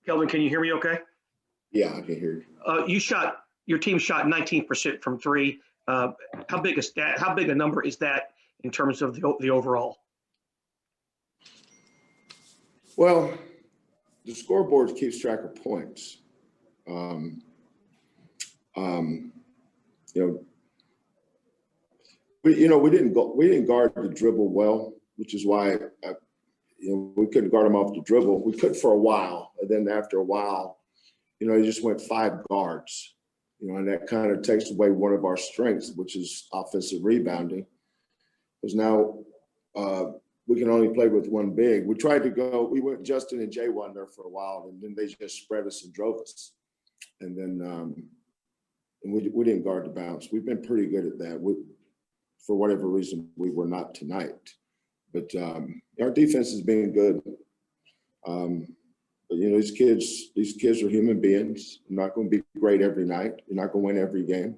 Kelvin, can you hear me okay? Yeah, I can hear you. Your team shot 19% from three. How big is that? How big a number is that in terms of the overall? Well, the scoreboard keeps track of points. We didn't guard the dribble well, which is why we couldn't guard them off the dribble. We could for a while, and then after a while, they just went 5 guards. And that kind of takes away one of our strengths, which is offensive rebounding. Because now we can only play with 1 big. We went Justin and J1 there for a while, and then they just spread us and drove us. And then we didn't guard the bounce. We've been pretty good at that. For whatever reason, we were not tonight. But our defense has been good. But these kids are human beings. You're not going to be great every night. You're not going to win every game.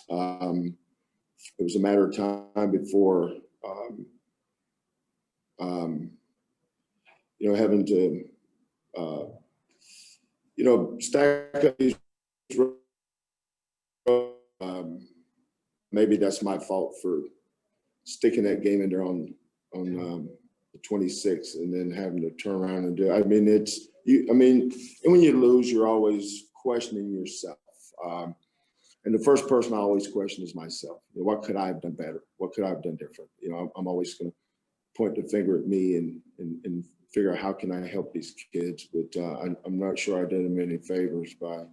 It was a matter of time before, having to, stack up these. Maybe that's my fault for sticking that game in there on the 26th and then having to turn around and do it. And when you lose, you're always questioning yourself. And the first person I always question is myself. What could I have done better? What could I have done different? I'm always going to point the finger at me and figure out how can I help these kids. But I'm not sure I did them any favors by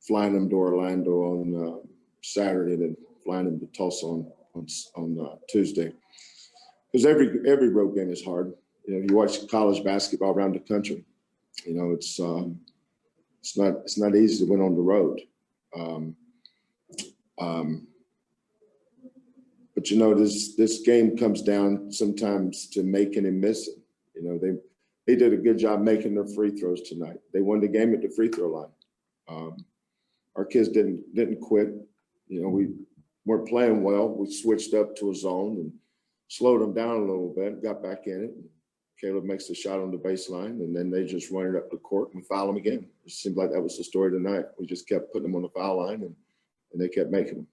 flying them to Orlando on Saturday and then flying them to Tulsa on Tuesday. Because every road game is hard. If you watch college basketball around the country, it's not easy to win on the road. But this game comes down sometimes to making and missing. They did a good job making their free throws tonight. They won the game at the free throw line. Our kids didn't quit. We weren't playing well. We switched up to a zone and slowed them down a little bit, got back in it. Caleb makes the shot on the baseline, and then they just run it up the court and foul them again. It seemed like that was the story tonight. We just kept putting them on the foul line, and they kept making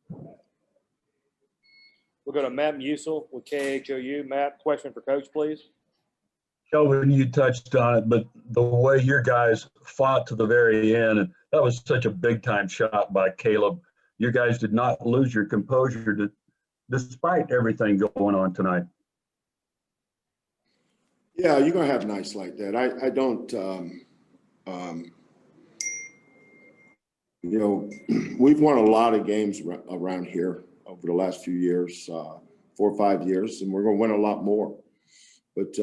them. We'll go to Matt Musil with KHOU. Matt, question for Coach, please. Kelvin, you touched on it, but the way your guys fought to the very end, and that was such a big-time shot by Caleb. You guys did not lose your composure despite everything going on tonight. Yeah, you're going to have nights like that. I don't, we've won a lot of games around here over the last few years, 4 or 5 years, and we're going to win a lot more. But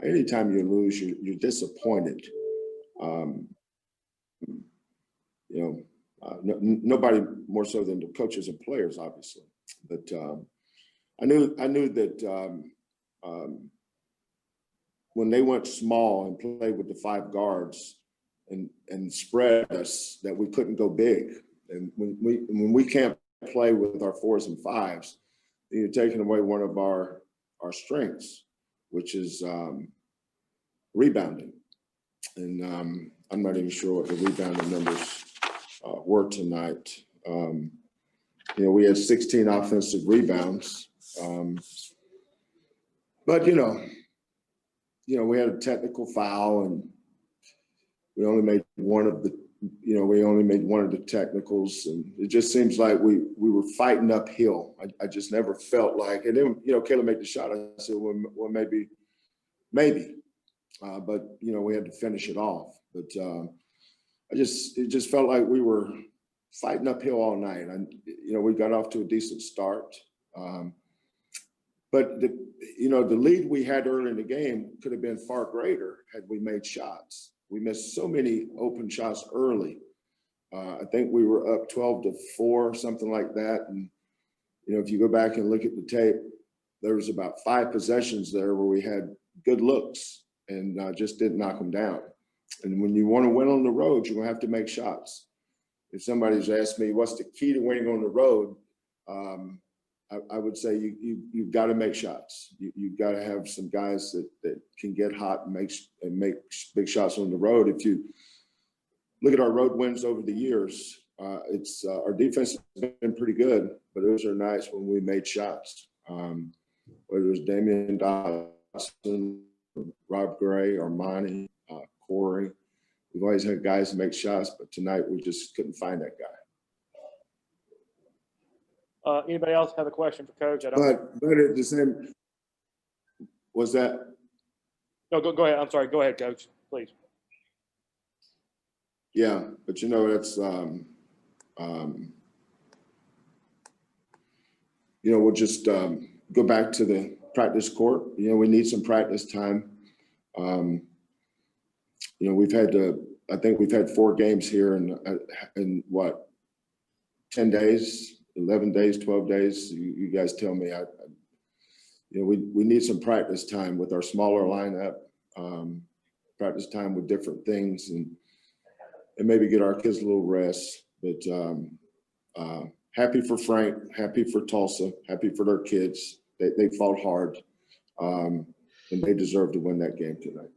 anytime you lose, you're disappointed. Nobody more so than the coaches and players, obviously. But I knew that when they went small and played with the 5 guards and spread us, that we couldn't go big. And when we can't play with our 4s and 5s, then you're taking away one of our strengths, which is rebounding. And I'm not even sure what the rebounding numbers were tonight. We had 16 offensive rebounds. But, we had a technical foul, and we only made one of the technicals. And it just seems like we were fighting uphill. I just never felt like, and then, Caleb made the shot. I said, well, maybe. But, we had to finish it off. But it just felt like we were fighting uphill all night. And, we got off to a decent start. But the lead we had early in the game could have been far greater had we made shots. We missed so many open shots early. I think we were up 12-4, something like that. And, if you go back and look at the tape, there was about 5 possessions there where we had good looks and just didn't knock them down. And when you want to win on the road, you're going to have to make shots. If somebody's asked me, what's the key to winning on the road? I would say you've got to make shots. You've got to have some guys that can get hot and make big shots on the road. If you look at our road wins over the years, it's our defense has been pretty good, but those are nights when we made shots. Whether it was Damian Dawson, Rob Gray, Armani, Corey, we've always had guys make shots, but tonight we just couldn't find that guy. Anybody else have a question for Coach? But at the same, was that? No, go ahead. I'm sorry. Go ahead, Coach, please. Yeah, but you know, that's, you know, we'll just go back to the practice court. You know, we need some practice time. You know, I think we've had 4 games here in what, 10 days, 11 days, 12 days. You guys tell me. You know, we need some practice time with our smaller lineup, practice time with different things, and maybe get our kids a little rest. But happy for Frank, happy for Tulsa, happy for their kids. They fought hard, and they deserve to win that game tonight.